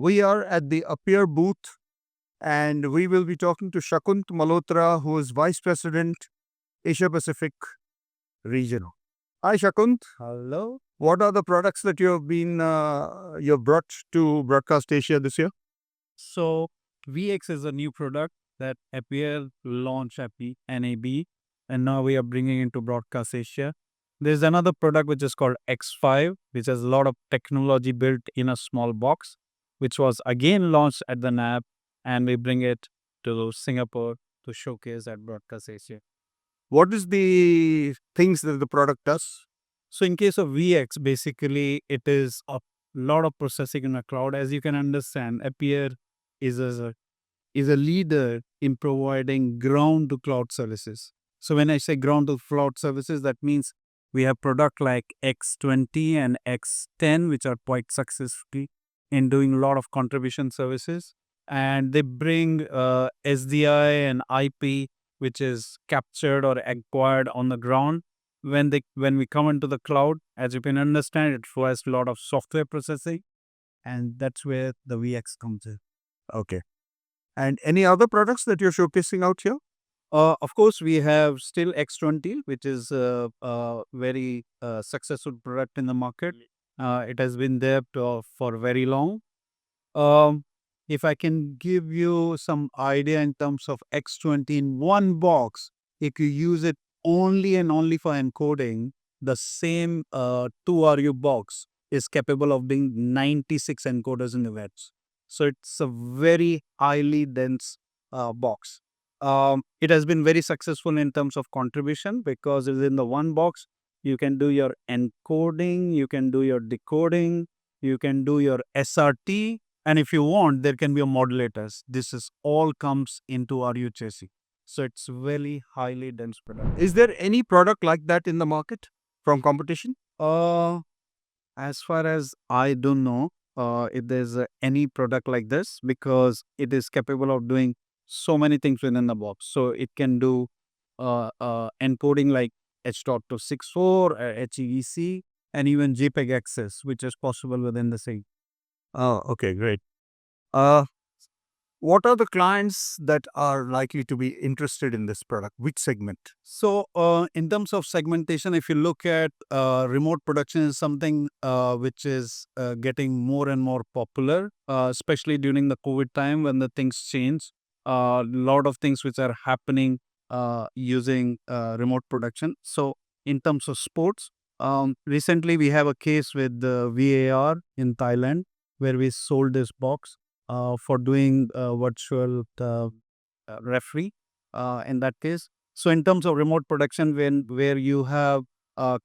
We are at the Appear booth, and we will be talking to Shakunt Malhotra, who is Vice President, Asia Pacific Region. Hi, Shakunt. Hello. What are the products that you've brought to Broadcast Asia this year? So VX is a new product that Appear launched at the NAB, and now we are bringing into Broadcast Asia. There's another product which is called X5, which has a lot of technology built in a small box, which was again launched at the NAB, and we bring it to Singapore to showcase at Broadcast Asia. What is the things that the product does? So in case of VX, basically it is a lot of processing in the cloud. As you can understand, Appear is a leader in providing ground to cloud services. So when I say ground to cloud services, that means we have product like X20 and X10, which are quite successful in doing a lot of contribution services. And they bring SDI and IP, which is captured or acquired on the ground. When we come into the cloud, as you can understand, it requires a lot of software processing, and that's where the VX comes in. Okay. And any other products that you're showcasing out here? Of course, we have still X20, which is a very successful product in the market. It has been there for very long. Um, if I can give you some idea in terms of X20 in one box, if you use it only and only for encoding, the same 2RU box is capable of being 96 encoders in the watts. So it's a very highly dense box. It has been very successful in terms of contribution because within the one box, you can do your encoding, you can do your decoding, you can do your SRT, and if you want, there can be a modulators. This is all comes into RU chassis. So it's very highly dense product. Is there any product like that in the market from competition? As far as I don't know if there's any product like this because it is capable of doing so many things within the box. So it can do encoding like H.264, HEVC, and even JPEG access, which is possible within the same. Oh, okay, great. What are the clients that are likely to be interested in this product? Which segment? So, in terms of segmentation, if you look at remote production, is something which is getting more and more popular, especially during the COVID time when the things change. A lot of things which are happening using remote production. So, in terms of sports, recently we have a case with the VAR in Thailand where we sold this box for doing virtual referee in that case. So in terms of remote production, where you have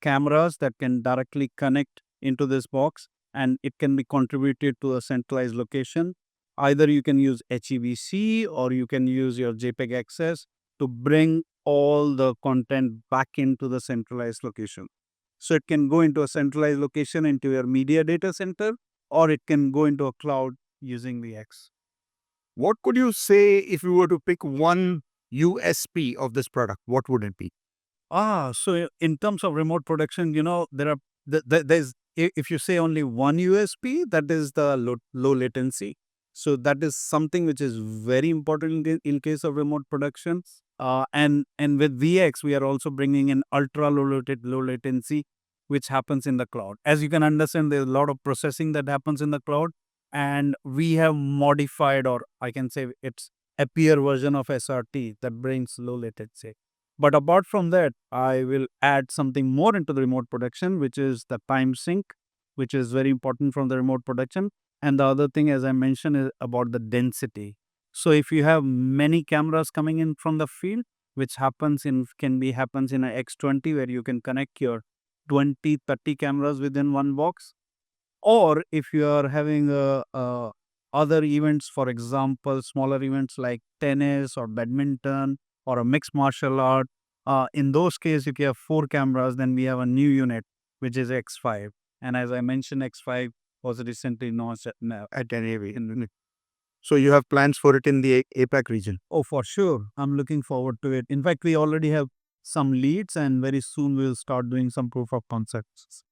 cameras that can directly connect into this box and it can be contributed to a centralized location, either you can use HEVC or you can use your JPEG access to bring all the content back into the centralized location. So it can go into a centralized location into your media data center, or it can go into a cloud using VX. What could you say if you were to pick one USP of this product? What would it be? So in terms of remote production, there's if you say only one USP, that is the low latency. So that is something which is very important in case of remote production. And with VX, we are also bringing in ultra low latency, which happens in the cloud. As you can understand, there's a lot of processing that happens in the cloud, and we have modified, or I can say it's Appear version of SRT that brings low latency. But apart from that, I will add something more into the remote production, which is the time sync, which is very important from the remote production. And the other thing, as I mentioned, is about the density. So if you have many cameras coming in from the field, which happens in a X20 where you can connect your 20, 30 cameras within one box, or if you are having other events, for example, smaller events like tennis or badminton or a mixed martial art, in those cases, if you have 4 cameras, then we have a new unit, which is X5. And as I mentioned, X5 was recently launched at NAV. So you have plans for it in the APAC region? Oh, for sure. I'm looking forward to it. In fact, we already have some leads, and very soon we'll start doing some proof of concepts.